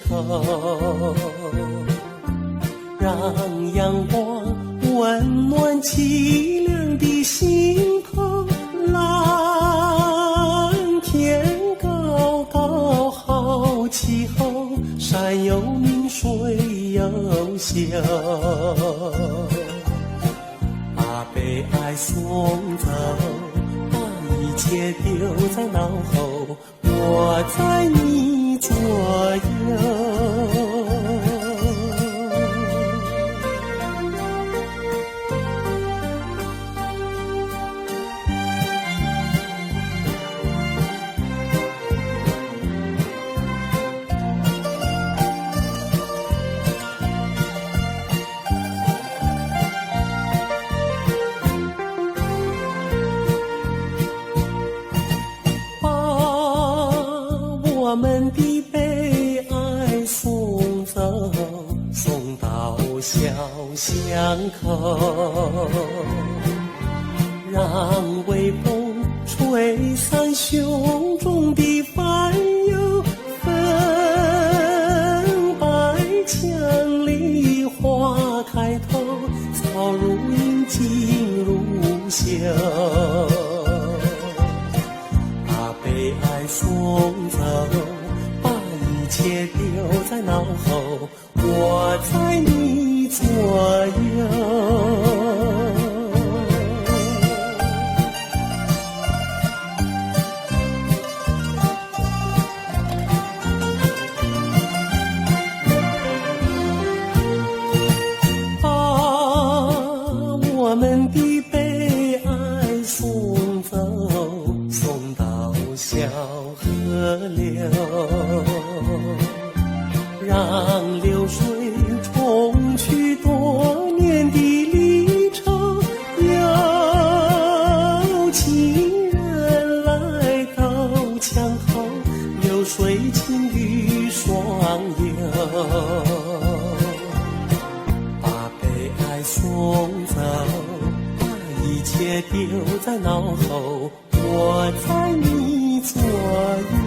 头，让阳光温暖凄凉的心头。蓝天高高好气候，山有名水有秀，把悲哀送走，把一切丢在脑后，我在你左右。我们的悲哀送走，送到小巷口，让微风吹散胸中的烦忧，粉白墙里花开头，草如茵锦如绣，把悲哀送走，把一切丢在脑后，我在你左右。把我们的悲哀送走，送到小河流，让流水冲去多年的离愁，有情人来到墙后，流水情侣双游，把悲哀送走，把一切丢在脑后，我在你左右。